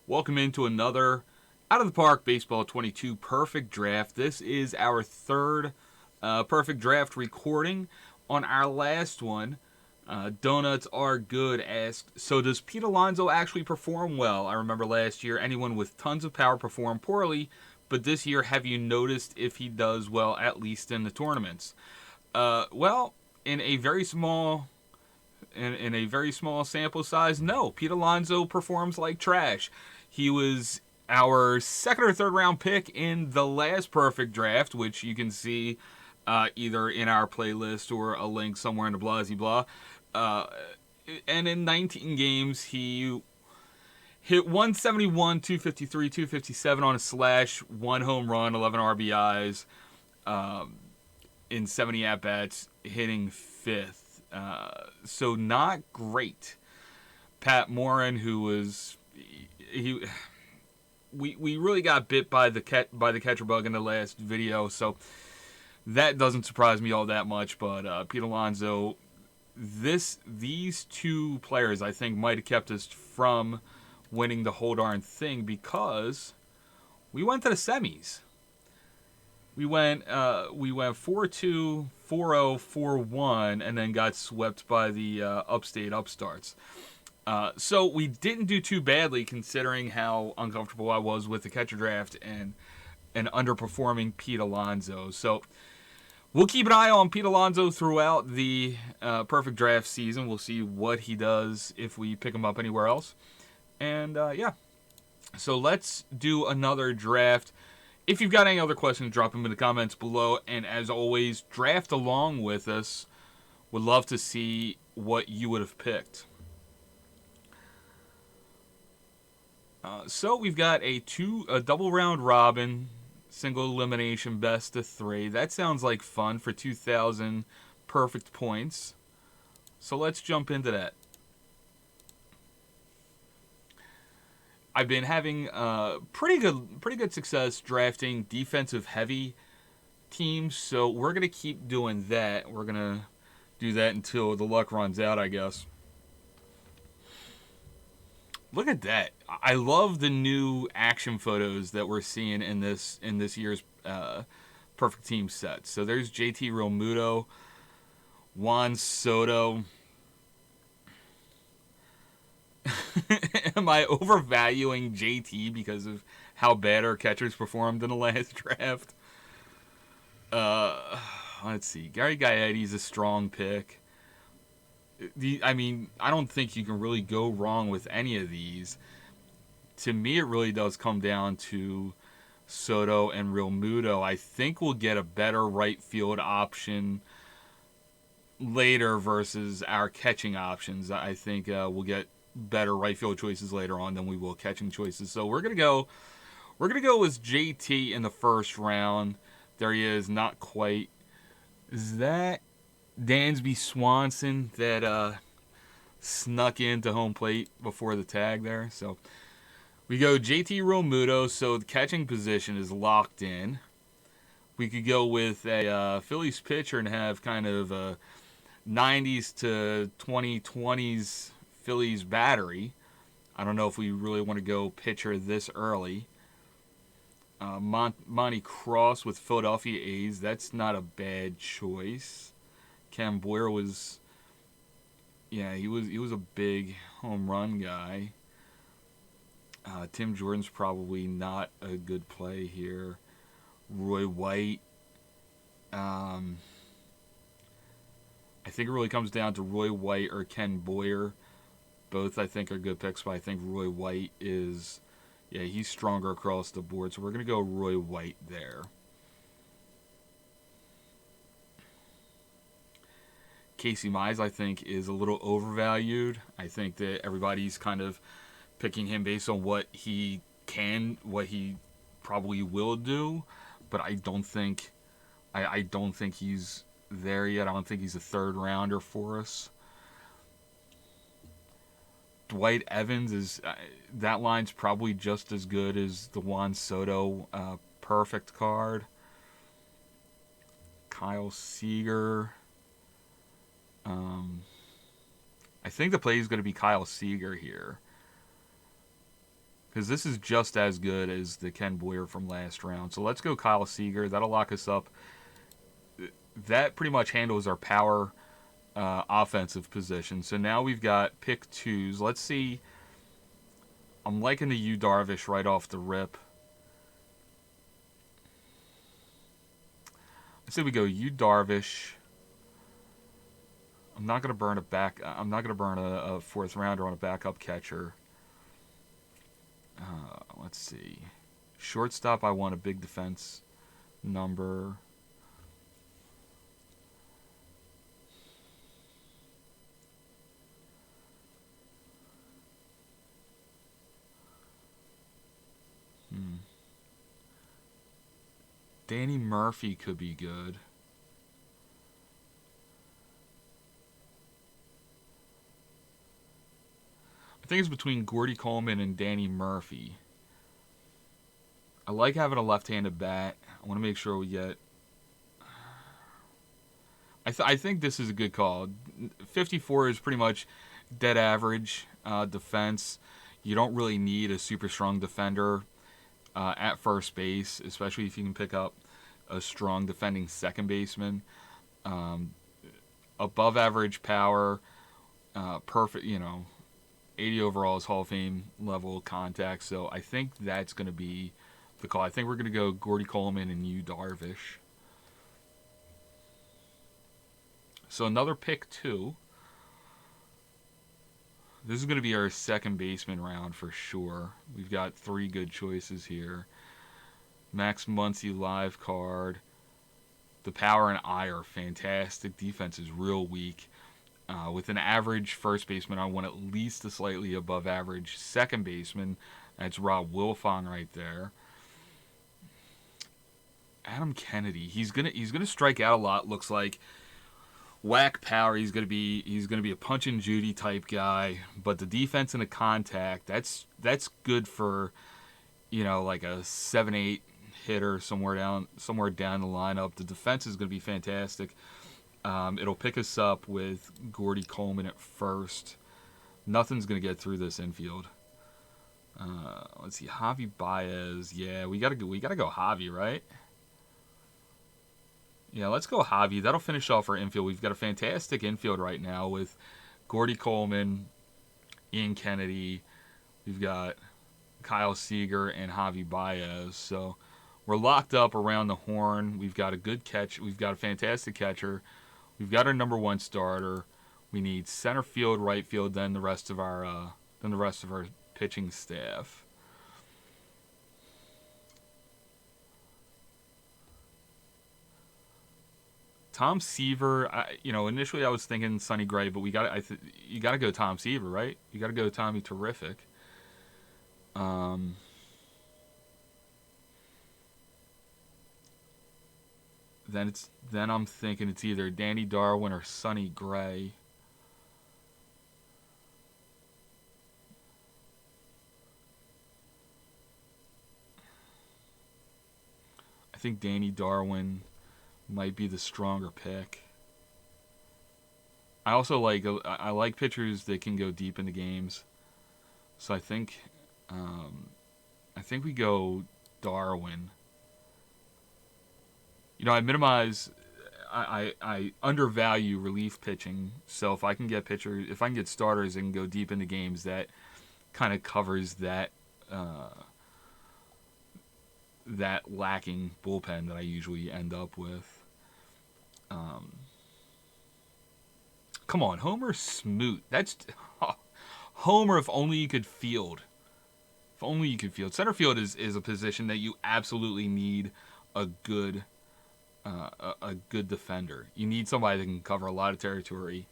Welcome into another Out of the Park Baseball 22 Perfect Draft. This is our third Perfect Draft recording. On our last one, Donuts Are Good asked, so does Pete Alonso actually perform well? I remember last year anyone with tons of power performed poorly, but this year have you noticed if he does well, at least in the tournaments? Well, in a very small in a very small sample size, no. Pete Alonso performs like trash. He was our second or third round pick in the last perfect draft, which you can see either in our playlist or a link somewhere in the blah blah. And in 19 games, he hit 171, 253, 257 on a slash, one home run, 11 RBIs, in 70 at bats, hitting fifth. So not great. Pat Morin, who was we really got bit by the catcher bug in the last video, so that doesn't surprise me all that much. But Pete Alonso, these two players I think might have kept us from winning the whole darn thing because we went to the semis. We went 4-2, 4-0, 4-1, and then got swept by the upstate upstarts. So we didn't do too badly considering how uncomfortable I was with the catcher draft and underperforming Pete Alonso. So we'll keep an eye on Pete Alonso throughout the perfect draft season. We'll see what he does if we pick him up anywhere else. And yeah, so let's do another draft. If you've got any other questions, drop them in the comments below. And as always, draft along with us. Would love to see what you would have picked. So we've got a double round robin, single elimination best of 3. That sounds like fun for 2,000 perfect points. So let's jump into that. I've been having pretty good success drafting defensive heavy teams, so we're gonna keep doing that. We're gonna do that until the luck runs out, I guess. Look at that! I love the new action photos that we're seeing in this year's perfect team set. So there's JT Realmuto, Juan Soto. Am I overvaluing JT because of how bad our catchers performed in the last draft? Let's see. Gary Gaetti's a strong pick. I don't think you can really go wrong with any of these. To me, it really does come down to Soto and Realmuto. I think we'll get a better right field option later versus our catching options. I think we'll get better right field choices later on than we will catching choices. So we're gonna go with JT in the first round. There he is, not quite. Is that Dansby Swanson that snuck into home plate before the tag there? So we go JT Realmuto. So the catching position is locked in. We could go with a Phillies pitcher and have kind of a 90s to 2020s Phillies battery. I don't know if we really want to go pitcher this early. Monty Cross with Philadelphia A's. That's not a bad choice. Cam Boyer was, he was a big home run guy. Tim Jordan's probably not a good play here. Roy White. I think it really comes down to Roy White or Ken Boyer. Both, I think, are good picks, but I think Roy White is, he's stronger across the board. So we're going to go Roy White there. Casey Mize, I think, is a little overvalued. I think that everybody's kind of picking him based on what he probably will do, but I don't think he's there yet. I don't think he's a third rounder for us. Dwight Evans is that line's probably just as good as the Juan Soto perfect card. Kyle Seager. I think the play is going to be Kyle Seager here. because this is just as good as the Ken Boyer from last round. So let's go Kyle Seager. That'll lock us up. That pretty much handles our power offensive position. So now we've got pick twos. Let's see. I'm liking the Yu Darvish right off the rip. Let's say we go Yu Darvish. I'm not gonna burn a fourth rounder on a backup catcher. Let's see. Shortstop, I want a big defense number. Danny Murphy could be good. I think it's between Gordy Coleman and Danny Murphy. I like having a left-handed bat. I want to make sure we get... I think this is a good call. 54 is pretty much dead average defense. You don't really need a super strong defender at first base, especially if you can pick up a strong defending second baseman. Above average power, perfect, 80 overall is Hall of Fame level contact. So I think that's going to be the call. I think we're going to go Gordy Coleman and Yu Darvish. So another pick two. This is going to be our second baseman round for sure. We've got three good choices here. Max Muncy live card. The power and eye are fantastic. Defense is real weak. With an average first baseman, I want at least a slightly above average second baseman. That's Rob Wilfong right there. Adam Kennedy. He's gonna strike out a lot. Looks like whack power. He's gonna be a punch and Judy type guy. But the defense and the contact, that's good for like a 7-8 hitter somewhere down the lineup. The defense is gonna be fantastic. It'll pick us up with Gordy Coleman at first. Nothing's gonna get through this infield. Let's see, Javi Baez. Yeah, we gotta go Javi, right? Yeah, let's go Javi. That'll finish off our infield. We've got a fantastic infield right now with Gordy Coleman, Ian Kennedy. We've got Kyle Seager and Javi Baez. So we're locked up around the horn. We've got a good catch. We've got a fantastic catcher. We've got our number one starter. We need center field, right field, then the rest of our pitching staff. Tom Seaver, initially I was thinking Sonny Gray, but you got to go Tom Seaver, right? You got to go Tommy Terrific. Then I'm thinking it's either Danny Darwin or Sonny Gray. I think Danny Darwin might be the stronger pick. I also like pitchers that can go deep into games. So I think we go Darwin. I undervalue relief pitching. So if I can get starters and go deep into games, that kind of covers that lacking bullpen that I usually end up with. Come on, Homer Smoot. That's Homer. If only you could field. If only you could field. Center field is a position that you absolutely need a good defender. You need somebody that can cover a lot of territory.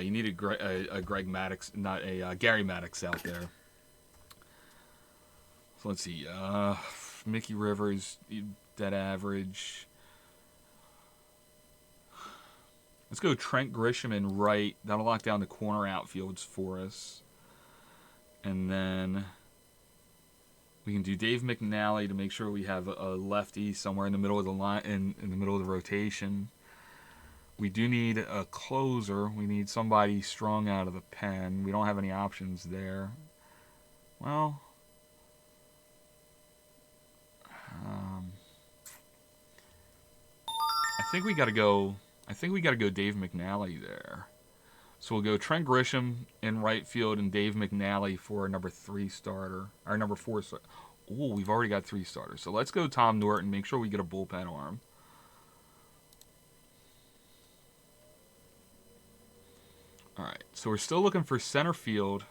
You need a Greg Maddux, not a Gary Maddux out there. So let's see. Mickey Rivers, dead average. Let's go Trent Grisham in right. That'll lock down the corner outfields for us. And then we can do Dave McNally to make sure we have a lefty somewhere in the middle of the line, in the middle of the rotation. We do need a closer. We need somebody strong out of the pen. We don't have any options there. Well, think we got to go. I think we got to go Dave McNally there. So we'll go Trent Grisham in right field and Dave McNally for our number 3 starter. Our number 4 starter. Oh, we've already got 3 starters. So let's go Tom Norton. Make sure we get a bullpen arm. All right. So we're still looking for center field.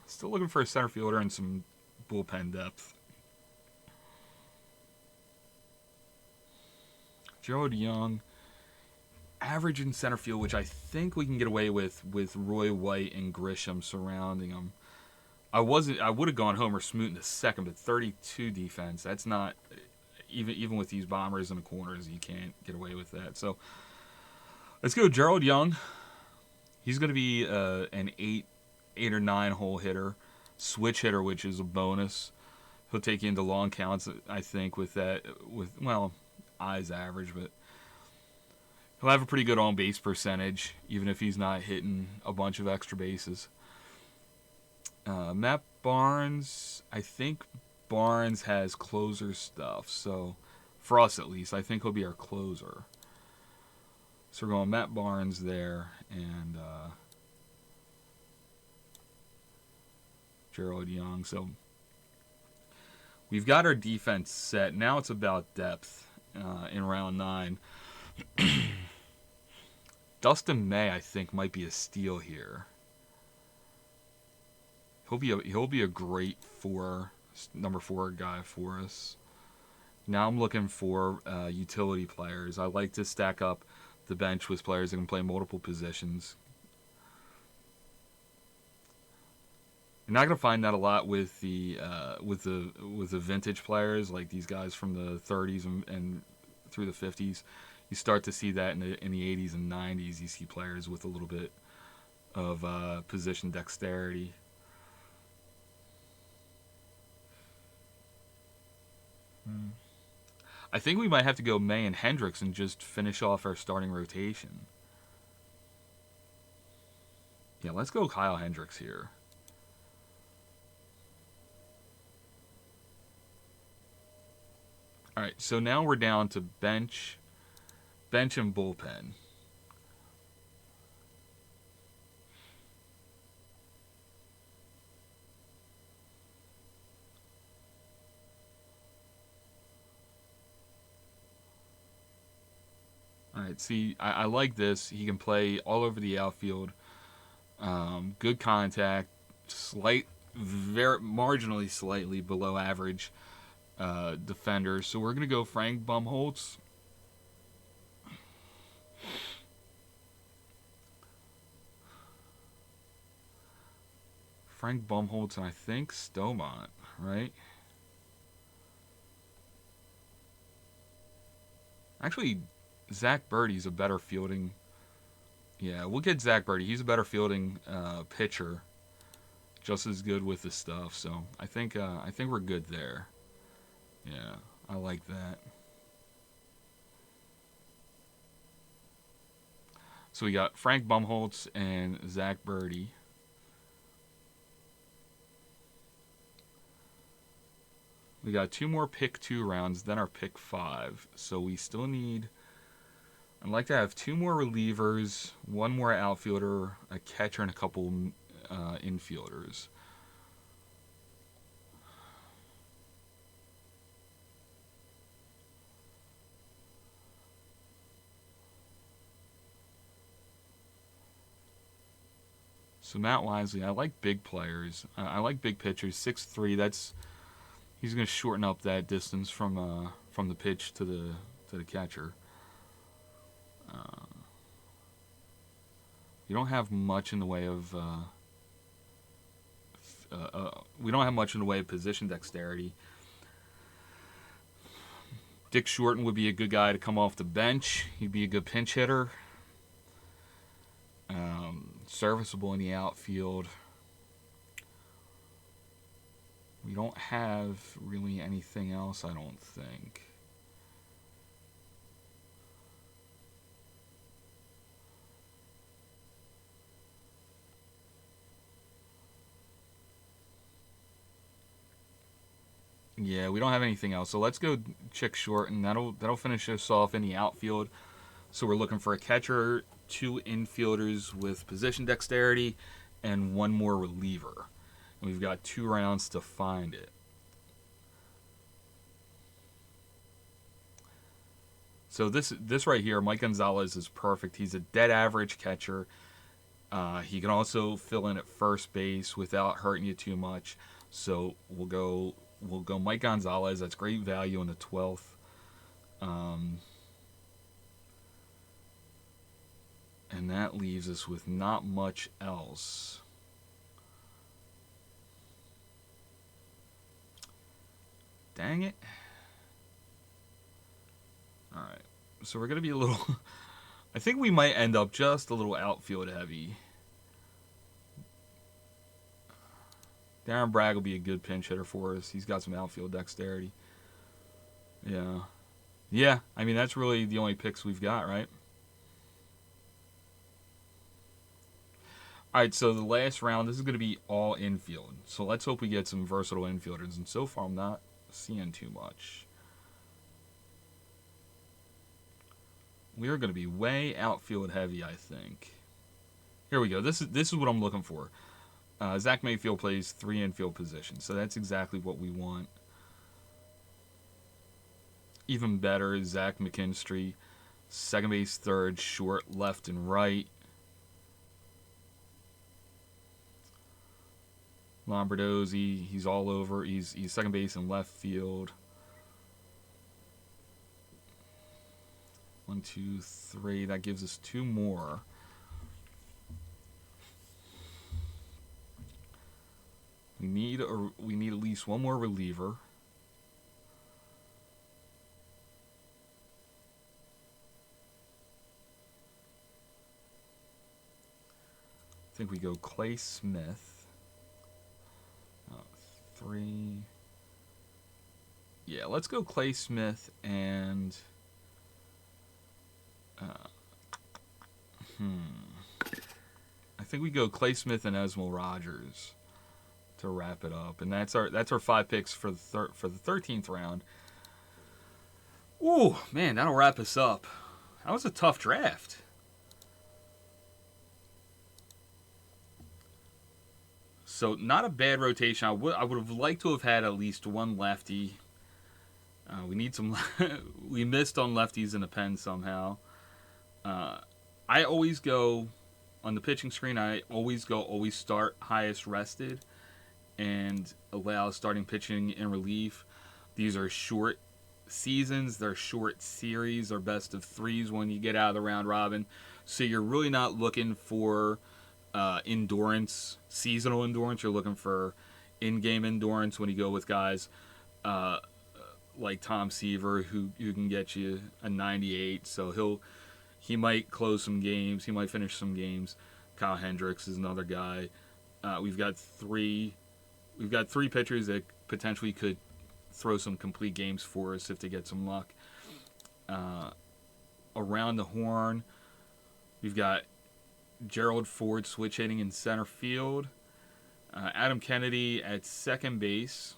Still looking for a center fielder and some bullpen depth. Gerald Young, average in center field, which I think we can get away with Roy White and Grisham surrounding him. I would have gone Homer Smoot in the second, but 32 defense. That's not even with these bombers in the corners, you can't get away with that. So let's go Gerald Young. He's going to be an 8 or 9 hole hitter, switch hitter, which is a bonus. He'll take you into long counts, I think, with that. Eyes average, but he'll have a pretty good on base percentage, even if he's not hitting a bunch of extra bases. Matt Barnes, I think Barnes has closer stuff, so for us at least, I think he'll be our closer. So we're going Matt Barnes there, and Gerald Young. So we've got our defense set. Now it's about depth. In round 9, Dustin May, I think, might be a steal here. He'll be a great number 4 guy for us. Now I'm looking for utility players. I like to stack up the bench with players that can play multiple positions. You're not gonna find that a lot with the vintage players, like these guys from the 30s and through the 50s. You start to see that in the 80s and 90s. You see players with a little bit of position dexterity. I think we might have to go May and Hendricks and just finish off our starting rotation. Yeah, let's go Kyle Hendricks here. All right, so now we're down to bench and bullpen. All right, see, I like this. He can play all over the outfield. Good contact, very marginally slightly below average defender. So we're going to go Frank Bumholtz. Frank Bumholtz and I think Stomont, right? Actually, Zach Birdie's a better fielding. Yeah, we'll get Zach Birdie. He's a better fielding pitcher, just as good with the stuff. So I think we're good there. Yeah, I like that. So we got Frank Bumholtz and Zach Birdie. We got 2 more pick 2 rounds, then our pick 5. So we still need. I'd like to have 2 more relievers, 1 more outfielder, a catcher, and a couple infielders. So Matt Wisely, I like big players. I like big pitchers. 6'3", he's going to shorten up that distance from the pitch to the catcher. You don't have much in the way of we don't have much in the way of position dexterity. Dick Shorten would be a good guy to come off the bench. He'd be a good pinch hitter. Serviceable in the outfield. We don't have really anything else, I don't think. Yeah, we don't have anything else. So let's go check short, and that'll finish us off in the outfield. So we're looking for a catcher, 2 infielders with position dexterity, and 1 more reliever. And we've got 2 rounds to find it. So this right here, Mike Gonzalez is perfect. He's a dead average catcher. He can also fill in at first base without hurting you too much. So we'll go Mike Gonzalez. That's great value in the 12th. And that leaves us with not much else. Dang it. Alright. So we're going to be a little... I think we might end up just a little outfield heavy. Darren Bragg will be a good pinch hitter for us. He's got some outfield dexterity. Yeah. Yeah, I mean, that's really the only picks we've got, right? All right, so the last round, this is going to be all infield. So let's hope we get some versatile infielders. And so far, I'm not seeing too much. We are going to be way outfield heavy, I think. Here we go. This is what I'm looking for. Zach Mayfield plays 3 infield positions, so that's exactly what we want. Even better is Zach McKinstry, second base, third, short, left, and right. Lombardozzi, he's all over. He's second base and left field. 1, 2, 3. That gives us 2 more. We need at least 1 more reliever. I think we go Clay Smith. 3. Yeah, let's go Clay Smith and I think we go Clay Smith and Esmil Rogers to wrap it up, and that's our 5 picks for the 13th round. Ooh, man, that'll wrap us up. That was a tough draft. So not a bad rotation. I would have liked to have had at least 1 lefty. We need some. We missed on lefties in the pen somehow. I always go on the pitching screen. I always start highest rested, and allow starting pitching in relief. These are short seasons. They're short series. They're best of 3s when you get out of the round robin. So you're really not looking for endurance, seasonal endurance. You're looking for in-game endurance when you go with guys like Tom Seaver, who can get you a 98. So he might close some games. He might finish some games. Kyle Hendricks is another guy. We've got three pitchers that potentially could throw some complete games for us if they get some luck. Around the horn, we've got Gerald Ford switch hitting in center field. Adam Kennedy at second base.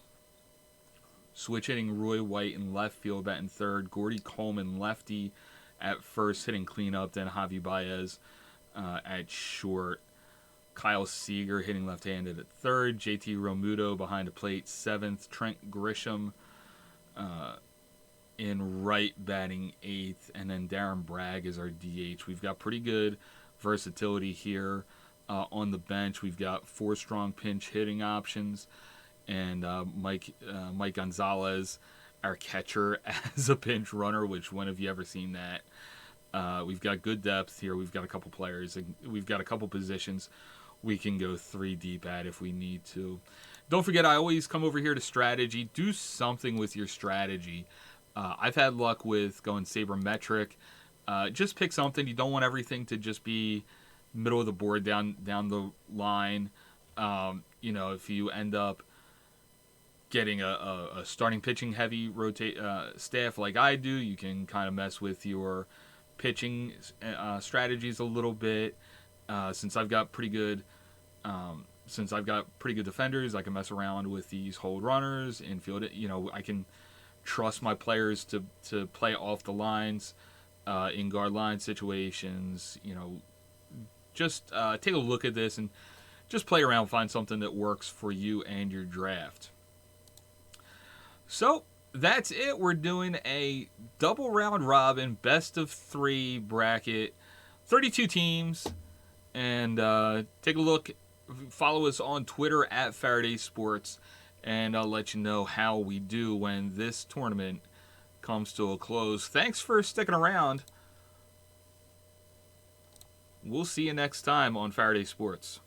Switch hitting Roy White in left field, batting third. Gordy Coleman, lefty, at first, hitting cleanup. Then Javi Baez at short. Kyle Seager hitting left-handed at third. JT Romuto behind the plate, 7th. Trent Grisham in right, batting 8th. And then Darren Bragg is our DH. We've got pretty good versatility here on the bench. We've got 4 strong pinch hitting options. And Mike Gonzalez, our catcher, as a pinch runner, which when have you ever seen that? We've got good depth here. We've got a couple players. We've got a couple positions we can go 3 deep at if we need to. Don't forget, I always come over here to strategy. Do something with your strategy. I've had luck with going sabermetric. Just pick something. You don't want everything to just be middle of the board down the line. If you end up getting a starting pitching heavy staff like I do, you can kind of mess with your pitching strategies a little bit. Since I've got pretty good since I've got pretty good defenders, I can mess around with these hold runners, infield. I can trust my players to play off the lines in guard line situations. Just take a look at this and just play around, find something that works for you and your draft. So that's it. We're doing a double round robin, best of 3 bracket, 32 teams, and take a look. Follow us on Twitter at Faraday Sports, and I'll let you know how we do when this tournament comes to a close. Thanks for sticking around. We'll see you next time on Faraday Sports.